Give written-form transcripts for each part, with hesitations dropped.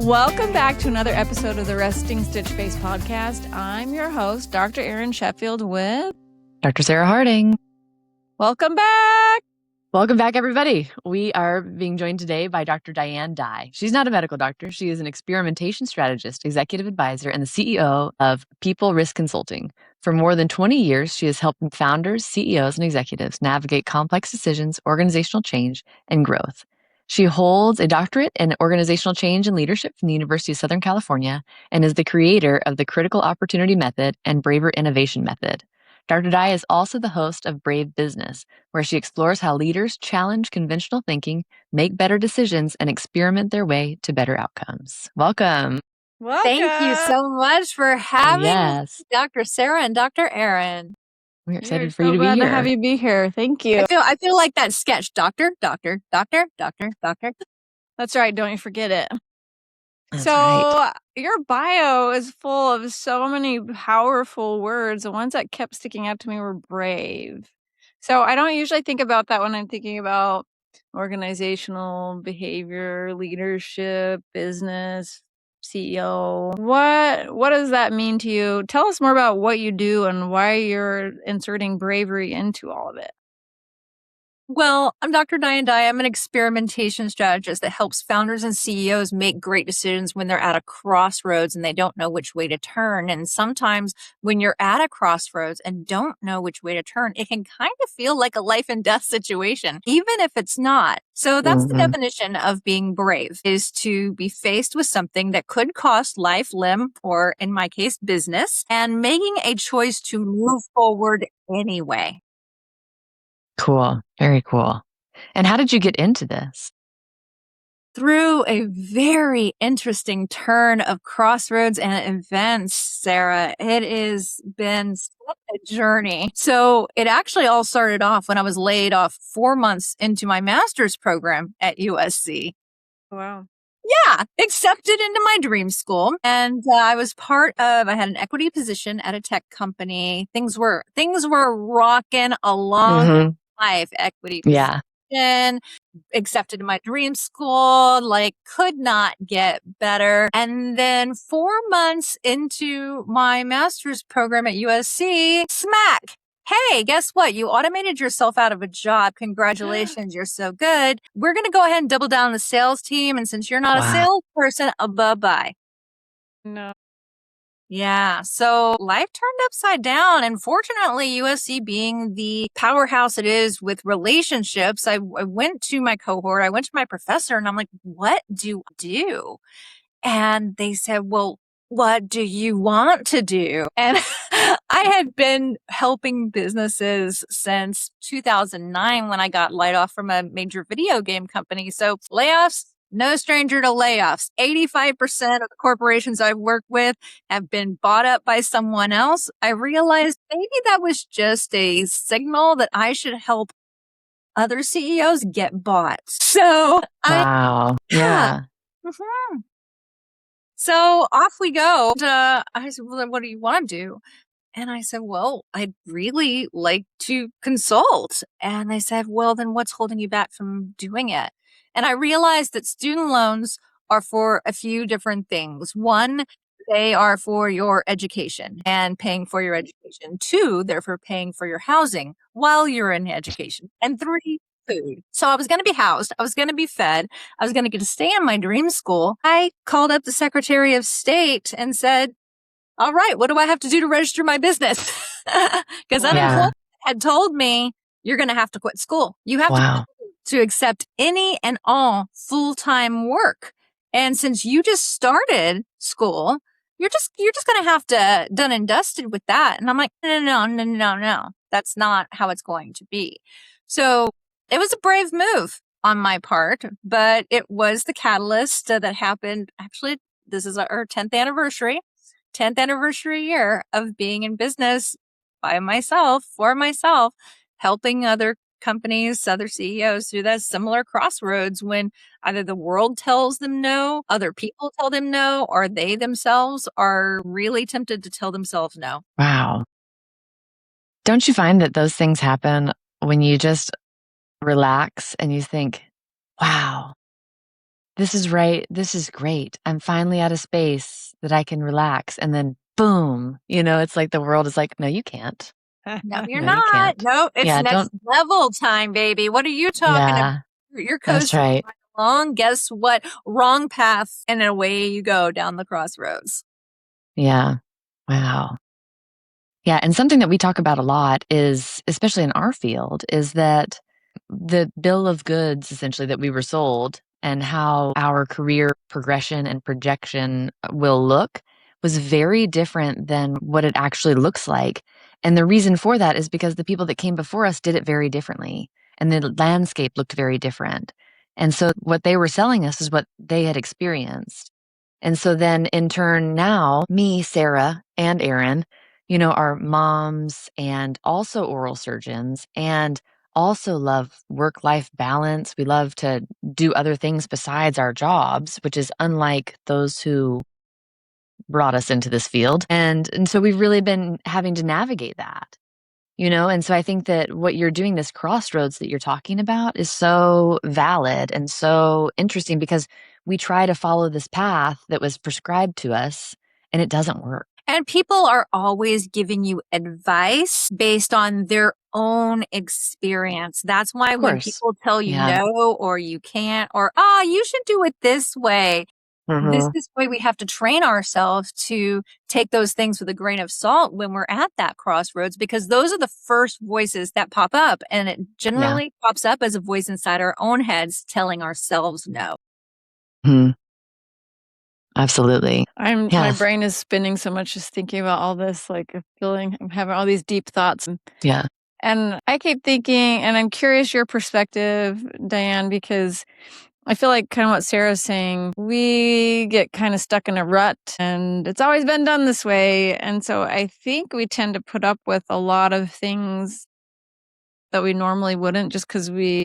Welcome back to another episode of the Resting Stitch Face podcast. I'm your host, Dr. Erin Sheffield with Dr. Sarah Harding. Welcome back. Welcome back, everybody. We are being joined today by Dr. Diane Dye. She's not a medical doctor. She is an experimentation strategist, executive advisor, and the CEO of People Risk Consulting. For more than 20 years, she has helped founders, CEOs, and executives navigate complex decisions, organizational change, and growth. She holds a doctorate in organizational change and leadership from the University of Southern California and is the creator of the Critical Opportunity Method and Bravery Innovation Method. Dr. Dye is also the host of Brave Business, where she explores how leaders challenge conventional thinking, make better decisions, and experiment their way to better outcomes. Welcome. Thank you so much for having Yes. me, Dr. Sarah and Dr. Erin. We're excited We're for you so to be glad here. to have you be here. Thank you. I feel like that sketch, doctor. That's right. Don't you forget it. That's so right. Your bio is full of so many powerful words. The ones that kept sticking out to me were brave. So I don't usually think about that when I'm thinking about organizational behavior, leadership, business, CEO. What does that mean to you? Tell us more about what you do and why you're inserting bravery into all of it. Well, I'm Dr. Diane Dye. I'm an experimentation strategist that helps founders and CEOs make great decisions when they're at a crossroads and they don't know which way to turn. And sometimes when you're at a crossroads and don't know which way to turn, it can kind of feel like a life and death situation, even if it's not. So that's the definition of being brave, is to be faced with something that could cost life, limb, or in my case, business, and making a choice to move forward anyway. Cool. Very cool. And how did you get into this? Through a very interesting turn of crossroads and events, Sarah. It has been such a journey. So it actually all started off when I was laid off 4 months into my master's program at USC. Wow. Yeah, accepted into my dream school. And I was I had an equity position at a tech company. Things were rocking along life, equity position, accepted in my dream school, like could not get better. And then 4 months into my master's program at USC, smack. Hey, guess what? You automated yourself out of a job. Congratulations. You're so good. We're going to go ahead and double down the sales team. And since you're not a salesperson, bye-bye. No. Yeah. So life turned upside down. And fortunately, USC being the powerhouse it is with relationships, I went to my cohort, I went to my professor, and I'm like, what do I do? And they said, well, what do you want to do? And I had been helping businesses since 2009 when I got laid off from a major video game company. So layoffs, no stranger to layoffs. 85% of the corporations I've worked with have been bought up by someone else. I realized maybe that was just a signal that I should help other CEOs get bought. So Yeah. So off we go. I said, well, what do you want to do? And I said, well, I'd really like to consult. And they said, well, then what's holding you back from doing it? And I realized that student loans are for a few different things. One, they are for your education and paying for your education. Two, they're for paying for your housing while you're in education. And three, food. So I was going to be housed. I was going to be fed. I was going to get to stay in my dream school. I called up the Secretary of State and said, all right, what do I have to do to register my business? Because unemployment had told me you're going to have to quit school. You have to accept any and all full-time work. And since you just started school, you're just going to have to done and dusted with that. And I'm like, no. That's not how it's going to be. So it was a brave move on my part, but it was the catalyst that happened. Actually, this is our 10th anniversary year of being in business by myself, for myself, helping other companies, other CEOs through that similar crossroads when either the world tells them no, other people tell them no, or they themselves are really tempted to tell themselves no. Wow. Don't you find that those things happen when you just relax and you think, wow, this is right. This is great. I'm finally at a space that I can relax. And then boom, it's like the world is like, no, you can't. No, you're No, you not. can't. No, it's Yeah, next don't. level time, baby. What are you talking about? Yeah, You're that's coasting right. right along. Guess what? Wrong path, and away you go down the crossroads. Yeah. Wow. Yeah. And something that we talk about a lot is, especially in our field, is that the bill of goods essentially that we were sold and how our career progression and projection will look was very different than what it actually looks like. And the reason for that is because the people that came before us did it very differently, and the landscape looked very different. And so what they were selling us is what they had experienced. And so then in turn, now me, Sarah, and Erin, are moms and also oral surgeons and also love work-life balance. We love to do other things besides our jobs, which is unlike those who brought us into this field. And so we've really been having to navigate that. And so I think that what you're doing, this crossroads that you're talking about, is so valid and so interesting because we try to follow this path that was prescribed to us and it doesn't work. And people are always giving you advice based on their own experience. That's why Of when course. people tell you Yeah. no, or you can't, or, you should do it this way. This is the way we have to train ourselves to take those things with a grain of salt when we're at that crossroads, because those are the first voices that pop up. And it Yeah. generally pops up as a voice inside our own heads telling ourselves no. Mhm. Absolutely. My Yes. brain is spinning so much just thinking about all this, like, I'm having all these deep thoughts, Yeah. and I keep thinking, and I'm curious your perspective, Diane, because I feel like kind of what Sarah's saying, we get kind of stuck in a rut and it's always been done this way. And so I think we tend to put up with a lot of things that we normally wouldn't, just because maybe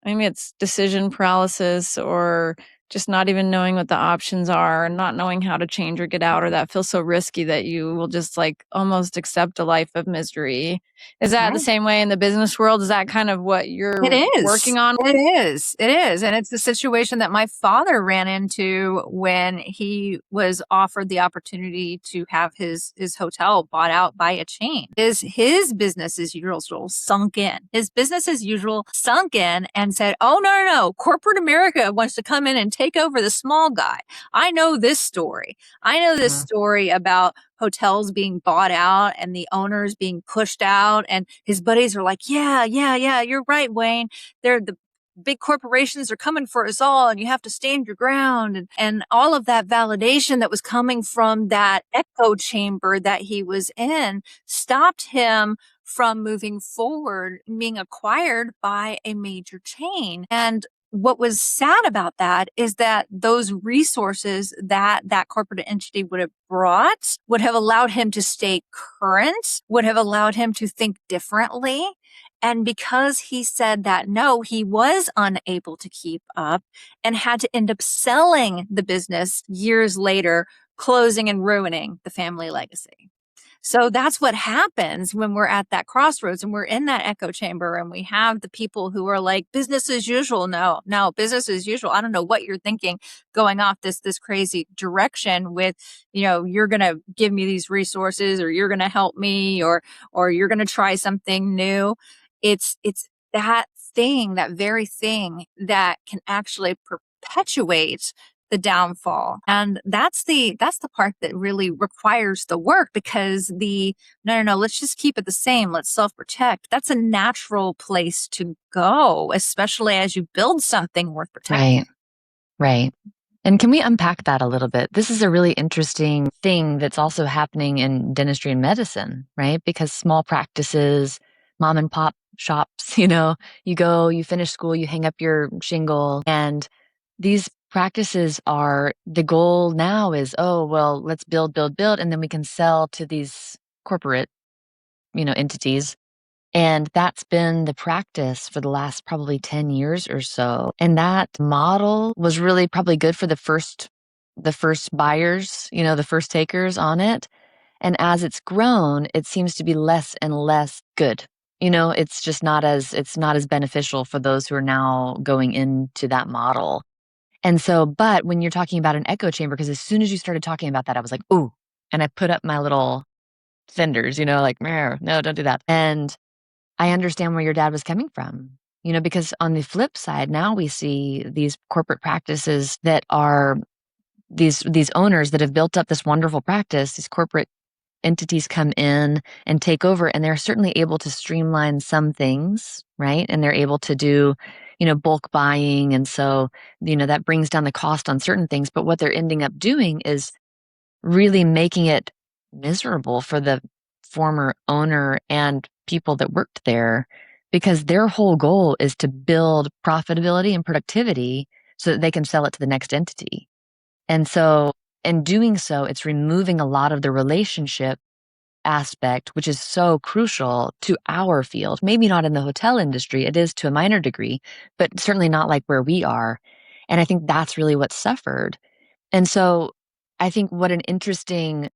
it's decision paralysis or just not even knowing what the options are and not knowing how to change or get out, or that feels so risky that you will just like almost accept a life of misery. Is that the Right. same way in the business world? Is that kind of what It you're is. working on? It is. It is. And it's the situation that my father ran into when he was offered the opportunity to have his hotel bought out by a chain. His business as usual sunk in. His business as usual sunk in and said, "Oh, no, no, no. Corporate America wants to come in and take over the small guy. I know this story. I know this story about hotels being bought out and the owners being pushed out." And his buddies are like, "Yeah, yeah, yeah, you're right, Wayne. The big corporations are coming for us all, and you have to stand your ground." And all of that validation that was coming from that echo chamber that he was in stopped him from moving forward, being acquired by a major chain. And what was sad about that is that those resources that that corporate entity would have brought would have allowed him to stay current, would have allowed him to think differently. And because he said that no, he was unable to keep up and had to end up selling the business years later, closing and ruining the family legacy. So that's what happens when we're at that crossroads and we're in that echo chamber and we have the people who are like, business as usual. No, no, business as usual. I don't know what you're thinking, going off this crazy direction with, you're going to give me these resources, or you're going to help me, or you're going to try something new. It's that thing, that very thing that can actually perpetuate the downfall. And that's the part that really requires the work, because no, let's just keep it the same. Let's self-protect. That's a natural place to go, especially as you build something worth protecting. Right. Right. And can we unpack that a little bit? This is a really interesting thing that's also happening in dentistry and medicine, right? Because small practices, mom and pop shops, you go, you finish school, you hang up your shingle, and these practices are, the goal now is, oh, well, let's build, build, build, and then we can sell to these corporate, entities. And that's been the practice for the last probably 10 years or so. And that model was really probably good for the first buyers, the first takers on it. And as it's grown, it seems to be less and less good. It's just not as beneficial for those who are now going into that model. And so, but when you're talking about an echo chamber, because as soon as you started talking about that, I was like, ooh, and I put up my little fenders, like, no, don't do that. And I understand where your dad was coming from, because on the flip side, now we see these corporate practices that are these owners that have built up this wonderful practice, these corporate entities come in and take over, and they're certainly able to streamline some things, right? And they're able to do, bulk buying. And so, that brings down the cost on certain things. But what they're ending up doing is really making it miserable for the former owner and people that worked there, because their whole goal is to build profitability and productivity so that they can sell it to the next entity. And so in doing so, it's removing a lot of the relationship aspect, which is so crucial to our field. Maybe not in the hotel industry, it is to a minor degree, but certainly not like where we are. And I think that's really what suffered. And so I think what an interesting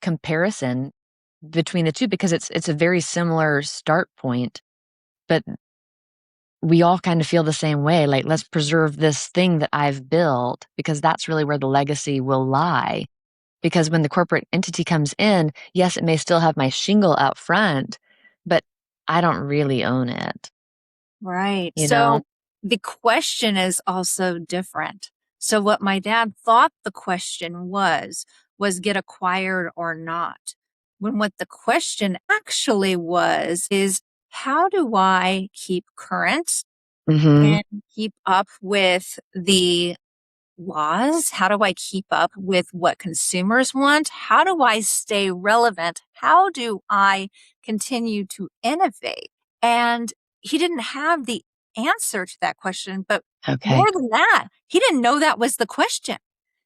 comparison between the two, because it's a very similar start point, but we all kind of feel the same way. Like, let's preserve this thing that I've built, because that's really where the legacy will lie. Because when the corporate entity comes in, yes, it may still have my shingle out front, but I don't really own it. Right. You So know? the question is also different. So what my dad thought the question was get acquired or not. When what the question actually was is, how do I keep current Mm-hmm. and keep up with the laws? How do I keep up with what consumers want? How do I stay relevant? How do I continue to innovate? And he didn't have the answer to that question, but Okay. more than that, he didn't know that was the question.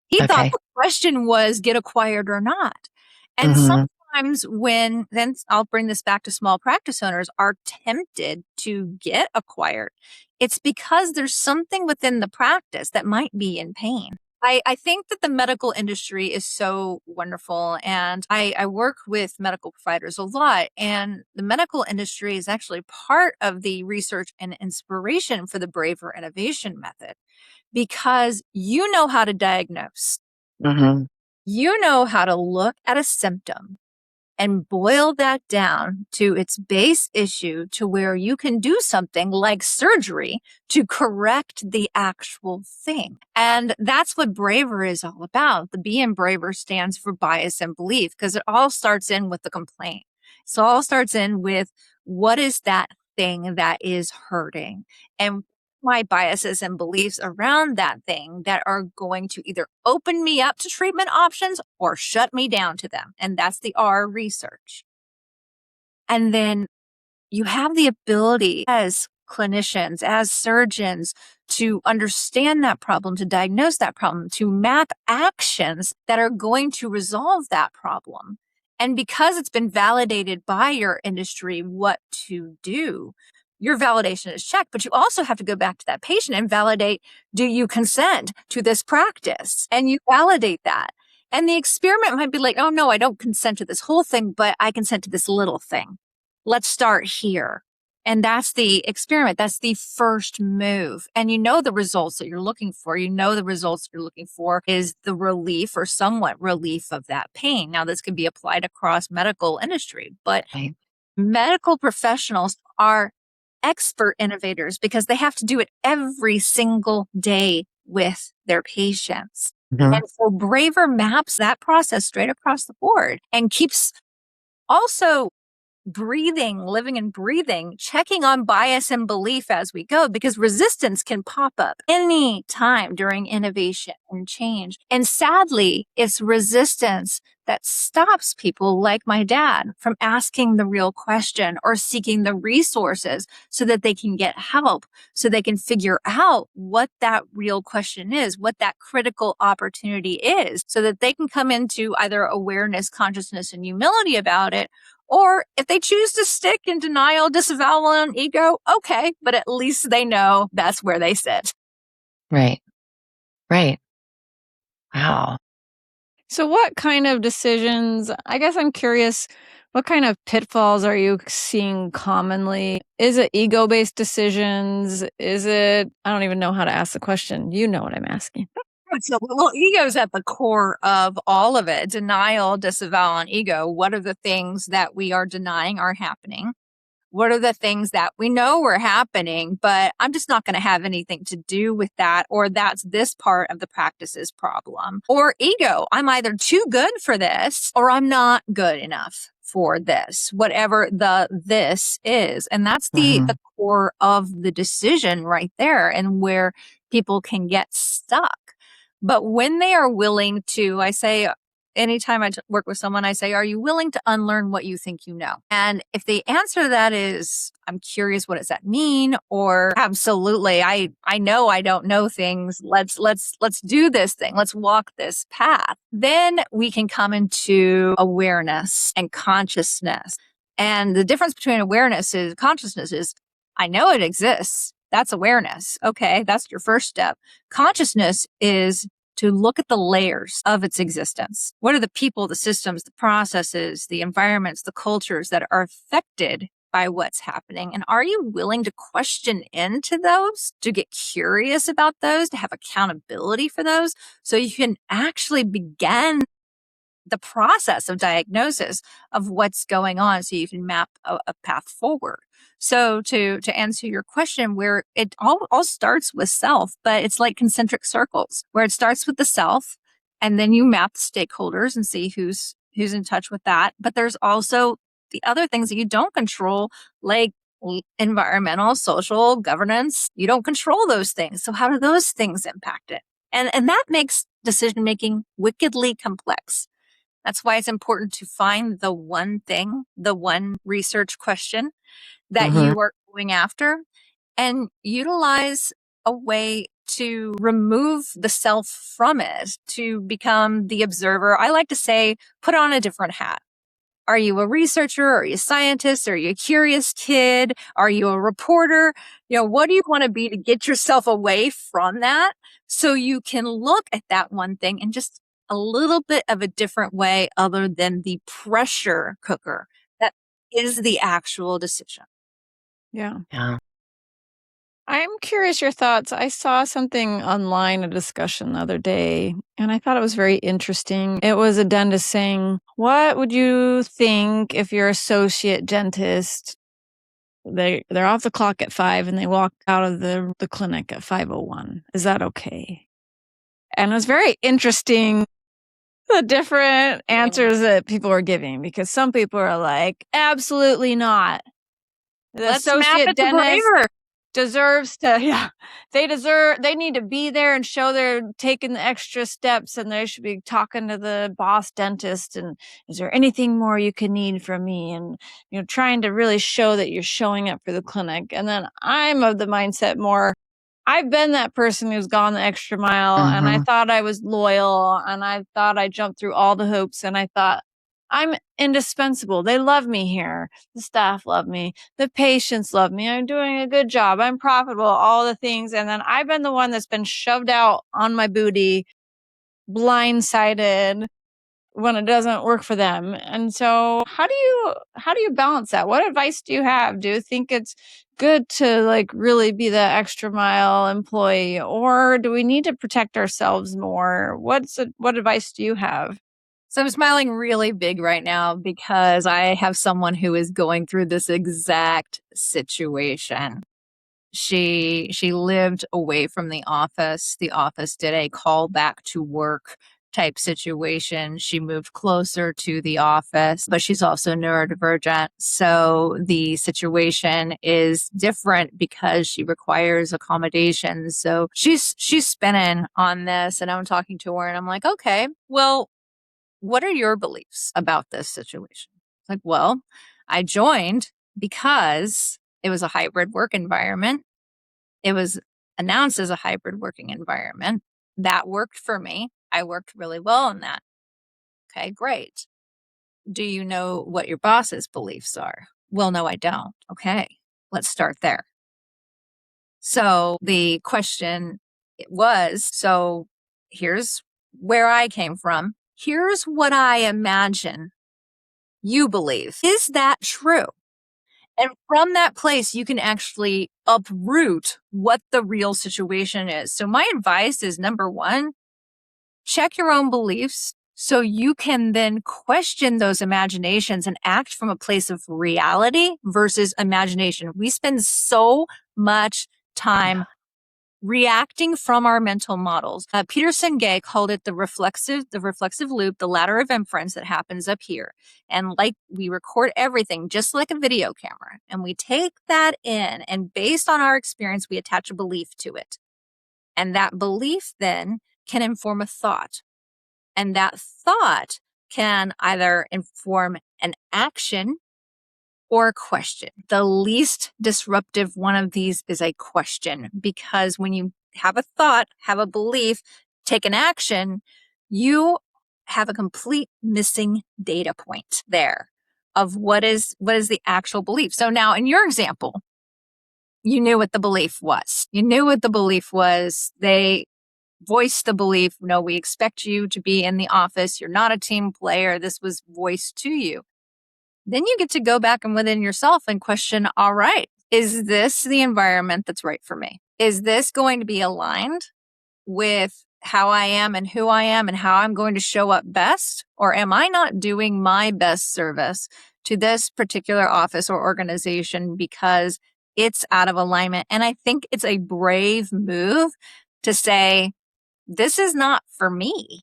He thought Okay. the question was get acquired or not. And Mm-hmm. sometimes when, then I'll bring this back to small practice owners, are tempted to get acquired, it's because there's something within the practice that might be in pain. I think that the medical industry is so wonderful, and I work with medical providers a lot. And the medical industry is actually part of the research and inspiration for the Braver innovation method, because you know how to diagnose. Mm-hmm. You know how to look at a symptom and boil that down to its base issue, to where you can do something like surgery to correct the actual thing. And that's what Braver is all about. The B in Braver stands for bias and belief, because it all starts in with the complaint. So it all starts in with, what is that thing that is hurting? And my biases and beliefs around that thing that are going to either open me up to treatment options or shut me down to them. And that's the R, research. And then you have the ability as clinicians, as surgeons, to understand that problem, to diagnose that problem, to map actions that are going to resolve that problem. And because it's been validated by your industry what to do, your validation is checked, but you also have to go back to that patient and validate, do you consent to this practice? And you validate that. And the experiment might be like, oh no, I don't consent to this whole thing, but I consent to this little thing. Let's start here. And that's the experiment. That's the first move. And you know the results that you're looking for. You know the results you're looking for is the relief or somewhat relief of that pain. Now, this can be applied across medical industry, but Okay. medical professionals are expert innovators because they have to do it every single day with their patients. Mm-hmm. And so Braver maps that process straight across the board and keeps also breathing, living and breathing, checking on bias and belief as we go, because resistance can pop up any time during innovation and change. And sadly, it's resistance that stops people like my dad from asking the real question or seeking the resources so that they can get help, so they can figure out what that real question is, what that critical opportunity is, so that they can come into either awareness, consciousness, and humility about it. Or if they choose to stick in denial, disavowal, and ego, okay, but at least they know that's where they sit. Right. Right. Wow. So what kind of decisions, I guess I'm curious, What kind of pitfalls are you seeing commonly? Is it ego-based decisions? Is it, I don't even know how to ask the question. You know what I'm asking. So, well, ego's at the core of all of it. Denial, disavowal, and ego. What are the things that we are denying are happening? What are the things that we know are happening, but I'm just not going to have anything to do with that, or that's this part of the practice's problem? Or ego, I'm either too good for this or I'm not good enough for this, whatever this is. And that's the core of the decision right there, and where people can get stuck. But when they are willing to, I say, anytime I work with someone, I say, are you willing to unlearn what you think you know? And if the answer to that is, I'm curious, what does that mean? Or absolutely, I know I don't know things. Let's do this thing. Let's walk this path. Then we can come into awareness and consciousness. And the difference between awareness and consciousness is, I know it exists. That's awareness. Okay, that's your first step. Consciousness is to look at the layers of its existence. What are the people, the systems, the processes, the environments, the cultures that are affected by what's happening? And are you willing to question into those, to get curious about those, to have accountability for those, so you can actually begin the process of diagnosis of what's going on, so you can map a path forward? So to answer your question, where it all starts with self, but it's like concentric circles, where it starts with the self, and then you map the stakeholders and see who's in touch with that. But there's also the other things that you don't control, like environmental, social, governance. You don't control those things. So how do those things impact it? And that makes decision making wickedly complex. That's why it's important to find the one thing, the one research question that you are going after, and utilize a way to remove the self from it, to become the observer. I like to say, put on a different hat. Are you a researcher? Are you a scientist? Are you a curious kid? Are you a reporter? What do you want to be to get yourself away from that, so you can look at that one thing in just a little bit of a different way, other than the pressure cooker that is the actual decision. Yeah. Yeah. I'm curious your thoughts. I saw something online, a discussion the other day, and I thought it was very interesting. It was a dentist saying, what would you think if your associate dentist, they're off the clock at 5 and they walk out of the clinic at 5:01? Is that okay? And it was very interesting, the different answers that people were giving, because some people are like, absolutely not. The Let's map associate it to dentist Bravery. deserves to, they need to be there and show they're taking the extra steps, and they should be talking to the boss dentist, and is there anything more you can need from me, and trying to really show that you're showing up for the clinic. And then I'm of the mindset more, I've been that person who's gone the extra mile, and I thought I was loyal, and I thought I jumped through all the hoops, and I thought I'm indispensable. They love me here. The staff love me. The patients love me. I'm doing a good job. I'm profitable, all the things. And then I've been the one that's been shoved out on my booty, blindsided when it doesn't work for them. And so how do you balance that? What advice do you have? Do you think it's good to really be the extra mile employee, or do we need to protect ourselves more? What advice do you have? So I'm smiling really big right now because I have someone who is going through this exact situation. She lived away from the office. The office did a call back to work type situation. She moved closer to the office, but she's also neurodivergent. So the situation is different because she requires accommodations. So she's spinning on this, and I'm talking to her and I'm like, okay, well, what are your beliefs about this situation? Like, well, I joined because it was a hybrid work environment. It was announced as a hybrid working environment. That worked for me. I worked really well in that. Okay, great. Do you know what your boss's beliefs are? Well, no, I don't. Okay, let's start there. So the question was, so here's where I came from. Here's what I imagine you believe. Is that true? And from that place, you can actually uproot what the real situation is. So my advice is, number one, check your own beliefs so you can then question those imaginations and act from a place of reality versus imagination. We spend so much time reacting from our mental models. Peterson Gay called it the reflexive loop, the ladder of inference that happens up here. And like we record everything just like a video camera, and we take that in, and based on our experience, we attach a belief to it. And that belief then can inform a thought. And that thought can either inform an action or a question. The least disruptive one of these is a question, because when you have a thought, have a belief, take an action, you have a complete missing data point there of what is the actual belief. So now in your example, you knew what the belief was. You knew what the belief was. They voiced the belief, no, we expect you to be in the office. You're not a team player. This was voiced to you. Then you get to go back and within yourself and question, all right, is this the environment that's right for me? Is this going to be aligned with how I am and who I am and how I'm going to show up best? Or am I not doing my best service to this particular office or organization because it's out of alignment? And I think it's a brave move to say, this is not for me,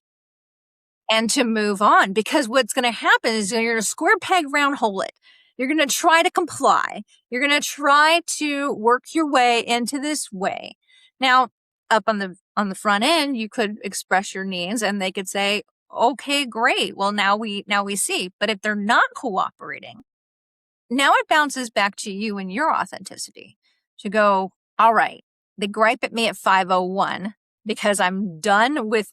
and to move on, because what's going to happen is you're going to square peg round hole it. You're going to try to comply. You're going to try to work your way into this way. Now, up on the front end, you could express your needs and they could say, okay, great. Well, now we see. But if they're not cooperating, now it bounces back to you and your authenticity to go, all right, they gripe at me at 5:01 because I'm done with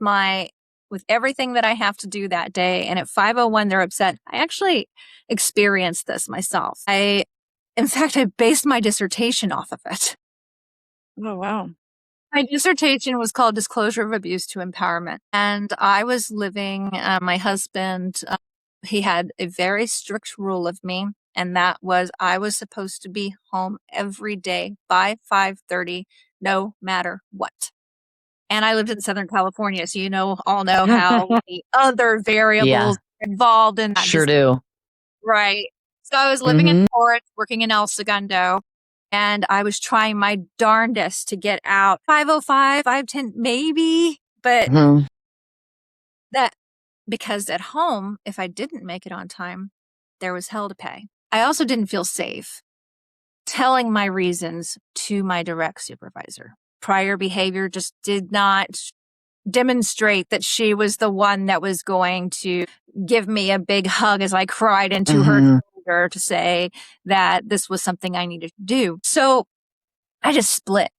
everything that I have to do that day. And at 5:01, they're upset. I actually experienced this myself. In fact, I based my dissertation off of it. Oh, wow. My dissertation was called Disclosure of Abuse to Empowerment. And I was living, my husband, he had a very strict rule of me. And that was I was supposed to be home every day by 5:30, no matter what. And I lived in Southern California, so all know how the other variables involved in that. Sure do. Right. So I was living in Torrance, working in El Segundo, and I was trying my darndest to get out 5:05, 5:10, maybe, but that because at home, if I didn't make it on time, there was hell to pay. I also didn't feel safe telling my reasons to my direct supervisor. Prior behavior just did not demonstrate that she was the one that was going to give me a big hug as I cried into her shoulder to say that this was something I needed to do. So I just split.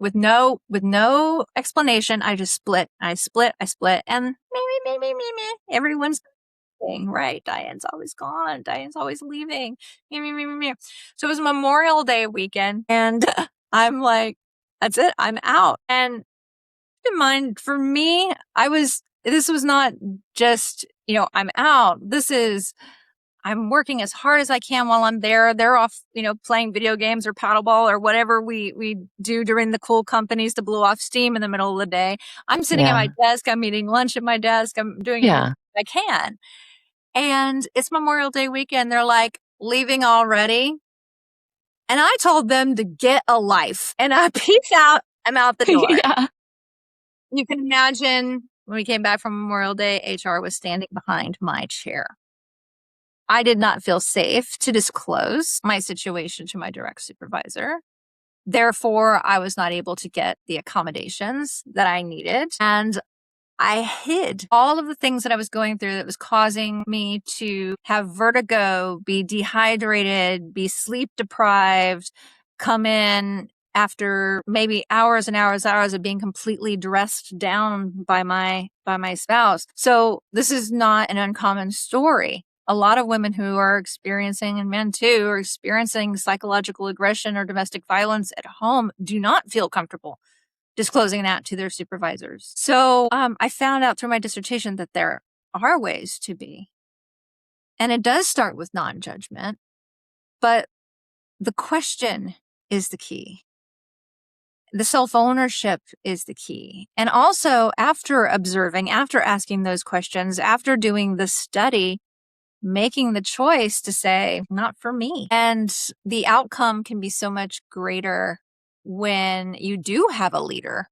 With no explanation. I just split. I split. And me. Everyone's saying, right, Diane's always gone. Diane's always leaving. Me. So it was Memorial Day weekend. And I'm like, that's it. I'm out. And keep in mind, for me, this was not just, I'm out. I'm working as hard as I can while I'm there. They're off, playing video games or paddleball or whatever we do during the cool companies to blow off steam in the middle of the day. I'm sitting at my desk. I'm eating lunch at my desk. I'm doing everything I can. And it's Memorial Day weekend. They're like, leaving already? And I told them to get a life. And I peace out. I'm out the door. You can imagine when we came back from Memorial Day, HR was standing behind my chair. I did not feel safe to disclose my situation to my direct supervisor. Therefore, I was not able to get the accommodations that I needed. And I hid all of the things that I was going through that was causing me to have vertigo, be dehydrated, be sleep deprived, come in after maybe hours and hours of being completely dressed down by my spouse. So this is not an uncommon story. A lot of women who are experiencing, and men too, are experiencing psychological aggression or domestic violence at home do not feel comfortable disclosing that to their supervisors. So I found out through my dissertation that there are ways to be And it does start with non-judgment, but the question is the key. The self-ownership is the key. And also, after observing, after asking those questions, after doing the study, making the choice to say, not for me. And the outcome can be so much greater when you do have a leader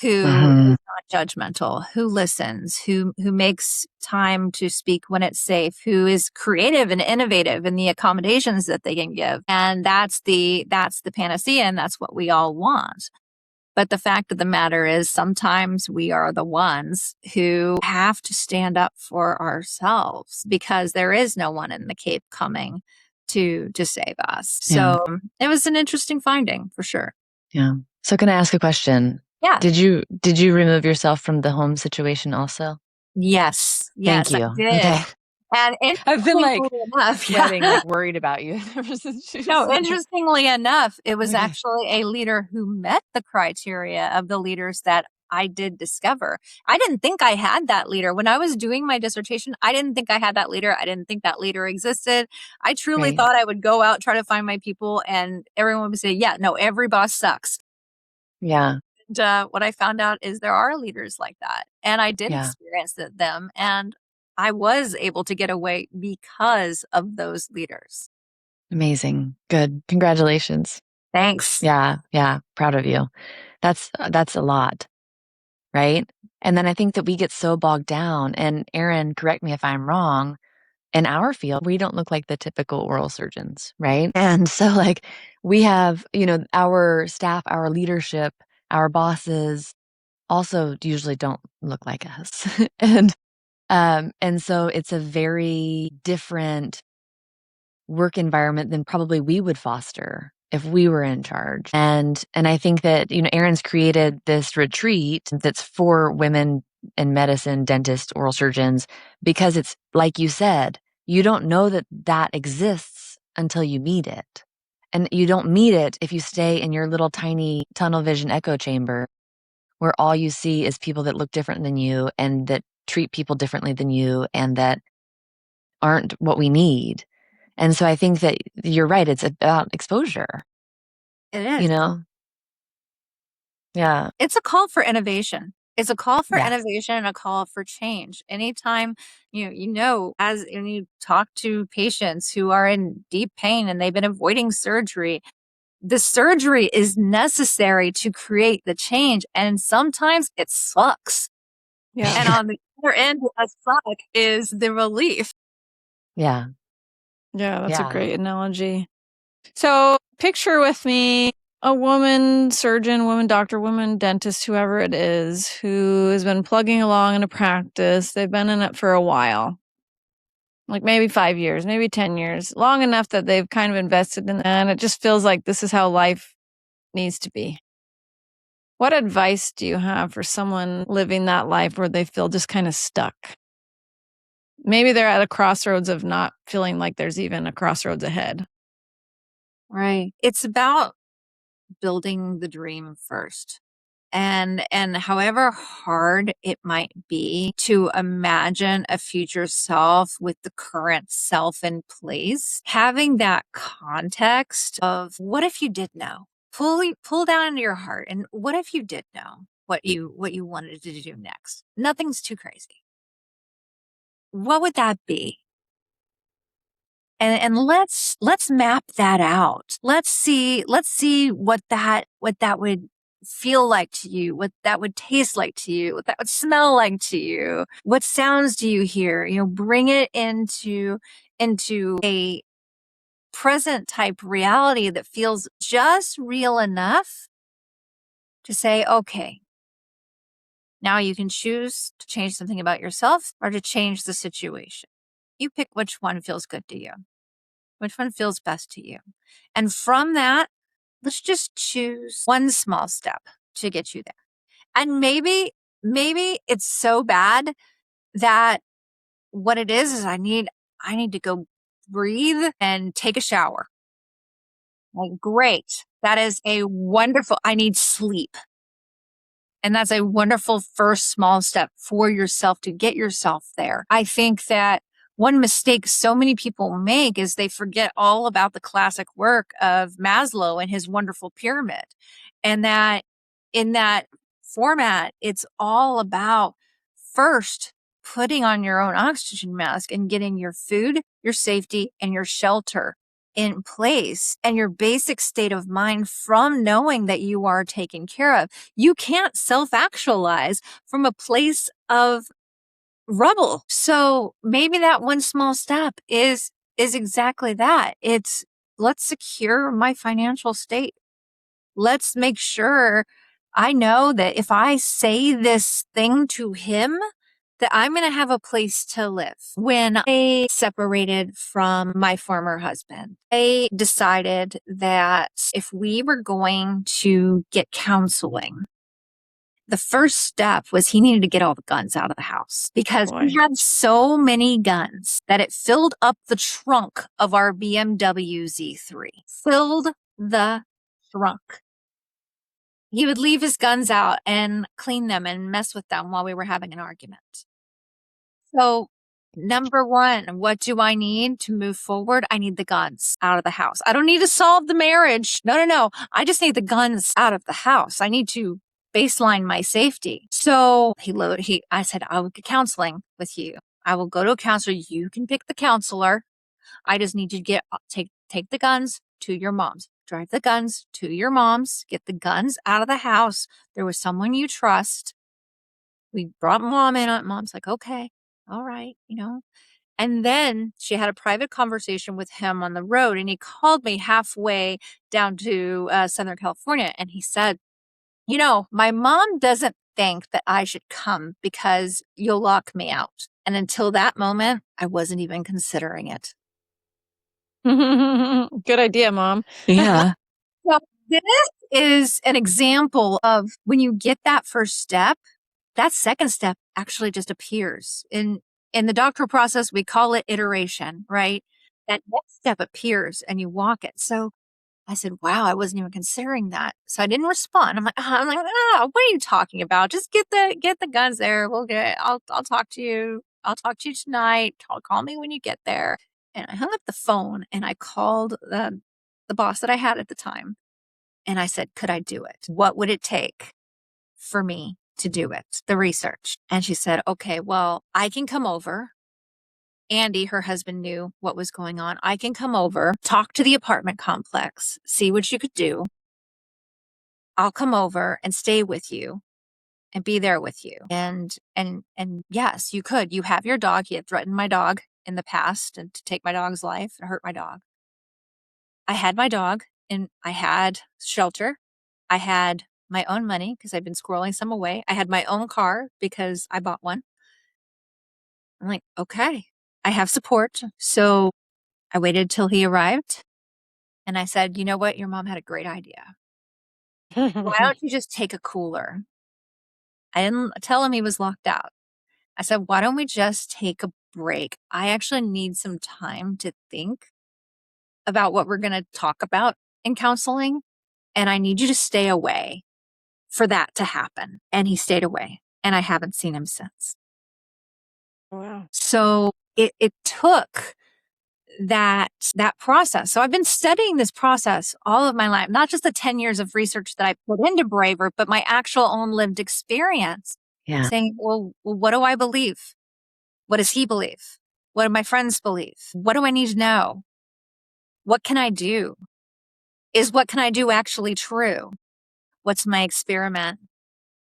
who is not judgmental, who listens, who makes time to speak when it's safe, who is creative and innovative in the accommodations that they can give. And that's the panacea, and that's what we all want. But the fact of the matter is, sometimes we are the ones who have to stand up for ourselves because there is no one in the Cape coming to save us. Yeah. So it was an interesting finding for sure. Yeah. So can I ask a question? Yeah. Did you remove yourself from the home situation also? Yes. Thank I you. did. Okay. And I've been like interestingly enough, sweating, like worried about you ever since you No, said interestingly enough, it was Okay. actually a leader who met the criteria of the leaders that I did discover. I didn't think I had that leader. When I was doing my dissertation, I didn't think I had that leader. I didn't think that leader existed. I truly Right. thought I would go out, try to find my people, and everyone would say, yeah, no, every boss sucks. Yeah. And what I found out is there are leaders like that. And I did Yeah. experience them. And I was able to get away because of those leaders. Amazing. Good. Congratulations. Thanks. Yeah. Yeah. Proud of you. That's a lot. Right. And then I think that we get so bogged down, and Erin, correct me if I'm wrong, in our field, we don't look like the typical oral surgeons, right? And so like we have, our staff, our leadership, our bosses also usually don't look like us. And so it's a very different work environment than probably we would foster if we were in charge. And I think that, Erin's created this retreat that's for women in medicine, dentists, oral surgeons, because it's like you said, you don't know that exists until you meet it. And you don't meet it if you stay in your little tiny tunnel vision echo chamber where all you see is people that look different than you and that treat people differently than you and that aren't what we need. And so I think that you're right. It's about exposure. It is. Yeah. It's a call for innovation. It's a call for Yes. innovation and a call for change. Anytime, as when you talk to patients who are in deep pain and they've been avoiding surgery, the surgery is necessary to create the change. And sometimes it sucks. Yeah. And on the other end of that suck is the relief. Yeah. Yeah, that's a Yeah. great analogy. So picture with me a woman surgeon, woman doctor, woman dentist, whoever it is, who has been plugging along in a practice. They've been in it for a while, like maybe 5 years, maybe 10 years, long enough that they've kind of invested in it, and it just feels like this is how life needs to be. What advice do you have for someone living that life where they feel just kind of stuck? Maybe they're at a crossroads of not feeling like there's even a crossroads ahead. Right. It's about building the dream first. And however hard it might be to imagine a future self with the current self in place, having that context of what if you did know? Pull down into your heart, and what if you did know what you wanted to do next? Nothing's too crazy. What would that be? And let's map that out. Let's see what that would feel like to you, what that would taste like to you, what that would smell like to you. What sounds do you hear? Bring it into a present type reality that feels just real enough to say, okay, now you can choose to change something about yourself or to change the situation. You pick which one feels good to you. Which one feels best to you? And from that, let's just choose one small step to get you there. And maybe it's so bad that what it is I need to go breathe and take a shower. Like, great. That is a wonderful, I need sleep. And that's a wonderful first small step for yourself to get yourself there. I think that one mistake so many people make is they forget all about the classic work of Maslow and his wonderful pyramid. And that in that format, it's all about first putting on your own oxygen mask and getting your food, your safety, and your shelter in place and your basic state of mind from knowing that you are taken care of. You can't self-actualize from a place of rubble. So maybe that one small step is exactly that. It's let's secure my financial state. Let's make sure I know that if I say this thing to him, that I'm going to have a place to live. When I separated from my former husband, I decided that if we were going to get counseling, the first step was he needed to get all the guns out of the house because Boy. he had so many guns that it filled up the trunk of our BMW Z3. Filled the trunk. He would leave his guns out and clean them and mess with them while we were having an argument. So, number one, what do I need to move forward? I need the guns out of the house. I don't need to solve the marriage. No. I just need the guns out of the house. I need to baseline my safety. So I said, I will get counseling with you. I will go to a counselor. You can pick the counselor. I just need you to take the guns to your mom's. Drive the guns to your mom's. Get the guns out of the house. There was someone you trust. We brought mom in. Mom's like, okay, all right, And then she had a private conversation with him on the road, and he called me halfway down to Southern California, and he said, my mom doesn't think that I should come because you'll lock me out. And until that moment, I wasn't even considering it. Good idea, Mom. Yeah. So this is an example of when you get that first step, that second step actually just appears. In the doctoral process, we call it iteration, right? That next step appears and you walk it. So I said, wow, I wasn't even considering that. So I didn't respond. I'm like, what are you talking about? Just get the guns there. I'll talk to you. I'll talk to you tonight. Call me when you get there. And I hung up the phone and I called the boss that I had at the time. And I said, could I do it? What would it take for me to do it? The research. And she said, okay, well, I can come over. Andy, her husband, knew what was going on. I can come over, talk to the apartment complex, see what you could do. I'll come over and stay with you and be there with you. And yes, you could. You have your dog. He had threatened my dog in the past and to take my dog's life and hurt my dog. I had my dog and I had shelter. I had my own money because I've been squirreling some away. I had my own car because I bought one. I'm like, okay, I have support. So I waited till he arrived and I said, you know what? Your mom had a great idea. Why don't you just take a cooler? I didn't tell him he was locked out. I said, why don't we just take a break? I actually need some time to think about what we're going to talk about in counseling. And I need you to stay away for that to happen. And he stayed away and I haven't seen him since. Wow. So it took that process. So I've been studying this process all of my life, not just the 10 years of research that I put into Braver, but my actual own lived experience. Yeah. Saying, well, what do I believe? What does he believe? What do my friends believe? What do I need to know? What can I do? Is what can I do actually true? What's my experiment?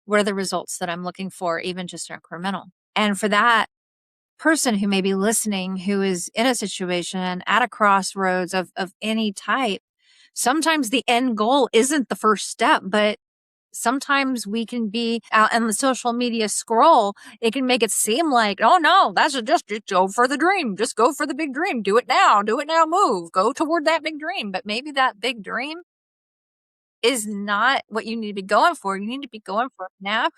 What are the results that I'm looking for, even just incremental? And for that person who may be listening, who is in a situation at a crossroads of any type, sometimes the end goal isn't the first step, but sometimes we can be out in the social media scroll. It can make it seem like, oh no, that's just go for the dream. Just go for the big dream. Do it now, move, go toward that big dream. But maybe that big dream is not what you need to be going for. You need to be going for a nap,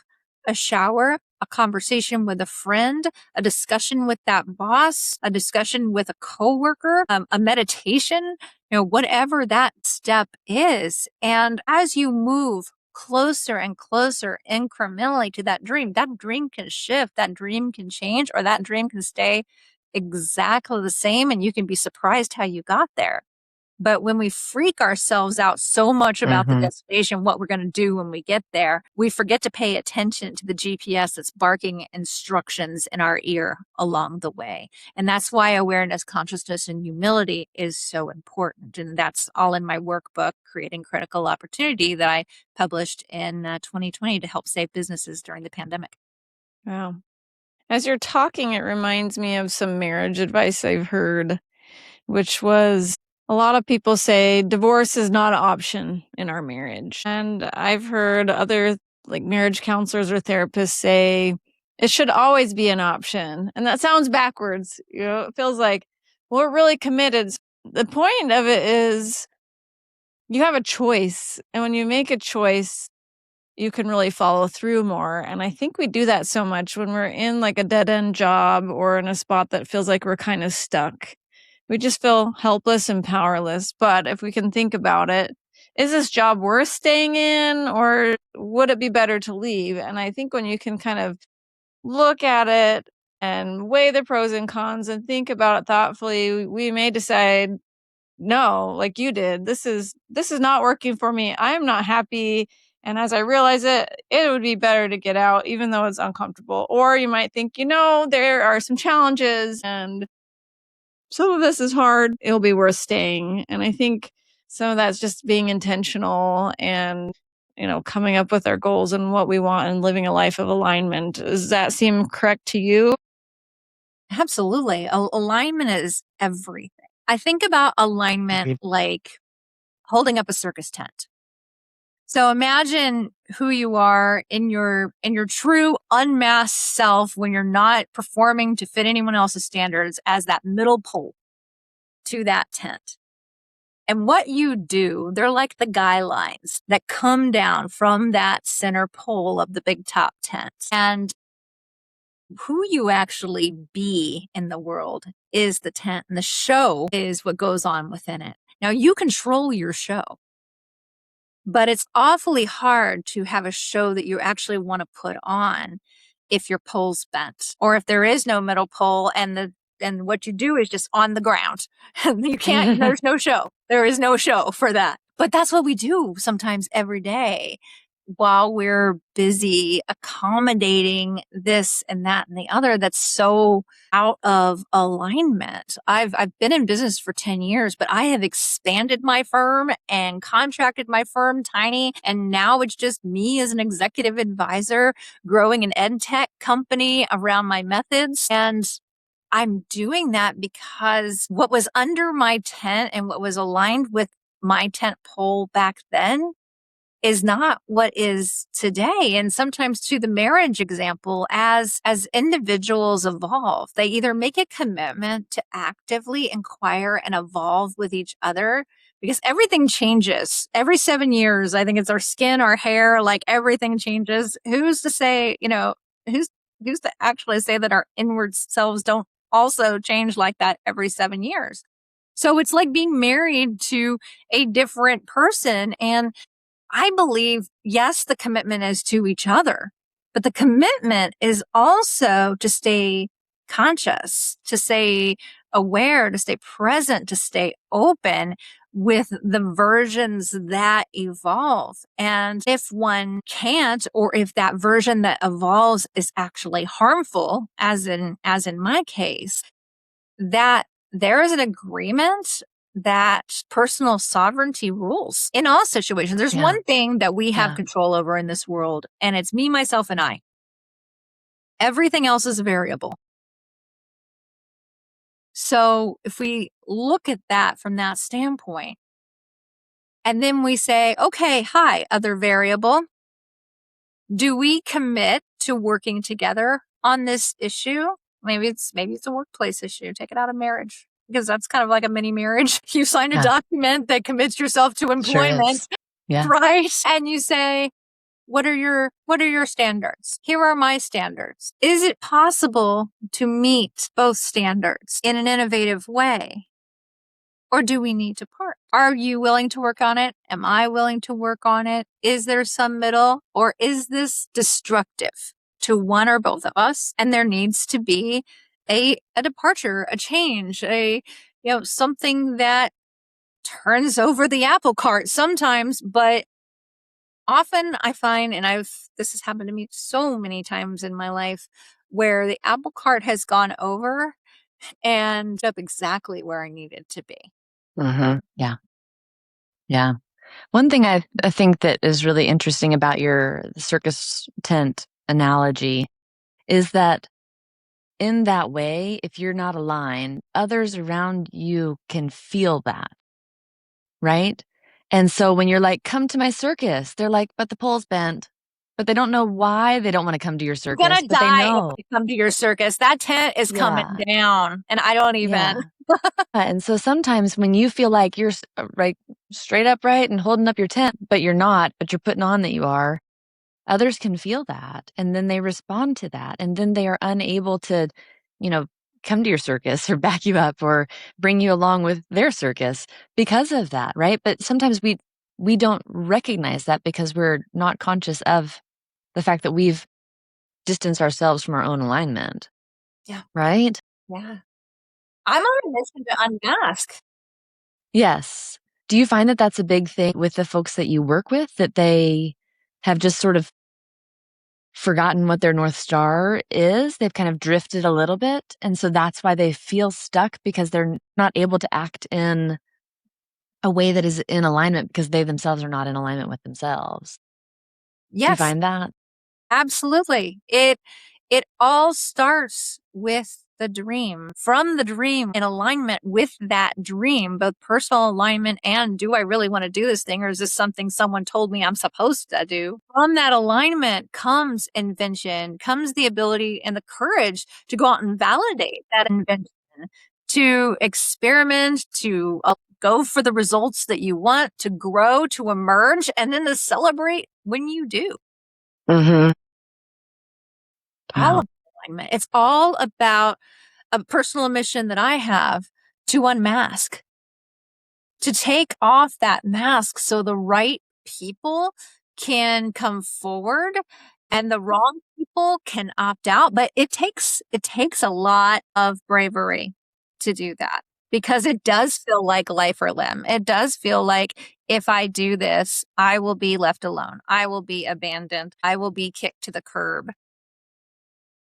a shower, a conversation with a friend, a discussion with that boss, a discussion with a coworker, a meditation, whatever that step is. And as you move closer and closer incrementally to that dream can shift, that dream can change, or that dream can stay exactly the same, and you can be surprised how you got there. But when we freak ourselves out so much about the destination, what we're going to do when we get there, we forget to pay attention to the GPS that's barking instructions in our ear along the way. And that's why awareness, consciousness, and humility is so important. And that's all in my workbook, Creating Critical Opportunity, that I published in 2020 to help save businesses during the pandemic. Wow. As you're talking, it reminds me of some marriage advice I've heard, which was a lot of people say divorce is not an option in our marriage. And I've heard other like marriage counselors or therapists say it should always be an option. And that sounds backwards. It feels like, well, we're really committed. The point of it is you have a choice. And when you make a choice, you can really follow through more. And I think we do that so much when we're in like a dead end job or in a spot that feels like we're kind of stuck. We just feel helpless and powerless. But if we can think about it, is this job worth staying in or would it be better to leave? And I think when you can kind of look at it and weigh the pros and cons and think about it thoughtfully, we may decide, no, like you did, this is not working for me. I'm not happy. And as I realize it, it would be better to get out, even though it's uncomfortable. Or you might think, there are some challenges and some of this is hard. It'll be worth staying. And I think some of that's just being intentional and, coming up with our goals and what we want and living a life of alignment. Does that seem correct to you? Absolutely. Alignment is everything. I think about alignment like holding up a circus tent. So imagine who you are in your true unmasked self when you're not performing to fit anyone else's standards as that middle pole to that tent. And what you do, they're like the guy lines that come down from that center pole of the big top tent. And who you actually be in the world is the tent, and the show is what goes on within it. Now, you control your show, but it's awfully hard to have a show that you actually want to put on if your pole's bent or if there is no middle pole and what you do is just on the ground. You can't, there's no show. There is no show for that. But that's what we do sometimes every day while we're busy accommodating this and that and the other that's so out of alignment. I've been in business for 10 years, but I have expanded my firm and contracted my firm tiny. And now it's just me as an executive advisor growing an ed tech company around my methods. And I'm doing that because what was under my tent and what was aligned with my tent pole back then is not what is today. And sometimes to the marriage example, as individuals evolve, they either make a commitment to actively inquire and evolve with each other because everything changes every 7 years. I think it's our skin, our hair, like everything changes. Who's to say, who's to actually say that our inward selves don't also change like that every 7 years? So it's like being married to a different person. And I believe, yes, the commitment is to each other, but the commitment is also to stay conscious, to stay aware, to stay present, to stay open with the versions that evolve. And if one can't, or if that version that evolves is actually harmful, as in my case, that there is an agreement that personal sovereignty rules in all situations. There's one thing that we have control over in this world, and it's me, myself, and I. Everything else is a variable. So if we look at that from that standpoint, and then we say, okay, hi, other variable, do we commit to working together on this issue? Maybe it's a workplace issue. Take it out of marriage, because that's kind of like a mini marriage. You sign a document that commits yourself to employment, right? And you say, what are your standards? Here are my standards. Is it possible to meet both standards in an innovative way? Or do we need to part? Are you willing to work on it? Am I willing to work on it? Is there some middle? Or is this destructive to one or both of us? And there needs to be a departure, a change, something that turns over the apple cart sometimes, but often I find, and this has happened to me so many times in my life, where the apple cart has gone over and up exactly where I needed to be. Yeah. Yeah. One thing I think that is really interesting about your circus tent analogy is that in that way, if you're not aligned, others around you can feel that, right? And so when you're like, come to my circus, they're like, but the pole's bent. But they don't know why they don't want to come to your You're circus, gonna but they die if know. you come to your circus. That tent is coming Yeah. down, and I don't even. Yeah. And so sometimes when you feel like you're right, straight upright and holding up your tent, but you're not, but you're putting on that you are, others can feel that. And then they respond to that. And then they are unable to, come to your circus or back you up or bring you along with their circus because of that, right? But sometimes we don't recognize that because we're not conscious of the fact that we've distanced ourselves from our own alignment. Yeah. Right? Yeah. I'm on a mission to unmask. Yes. Do you find that that's a big thing with the folks that you work with, that they have just sort of forgotten what their North Star is? They've kind of drifted a little bit. And so that's why they feel stuck, because they're not able to act in a way that is in alignment because they themselves are not in alignment with themselves. Do you Yes, find that? absolutely. It all starts with the dream. From the dream, in alignment with that dream, both personal alignment and, do I really want to do this thing, or is this something someone told me I'm supposed to do? From that alignment comes invention, comes the ability and the courage to go out and validate that invention, to experiment, to go for the results that you want, to grow, to emerge, and then to celebrate when you do. Mm-hmm. All of alignment. It's all about a personal mission that I have to unmask, to take off that mask so the right people can come forward and the wrong people can opt out. But it takes a lot of bravery to do that, because it does feel like life or limb. It does feel like, if I do this, I will be left alone. I will be abandoned. I will be kicked to the curb.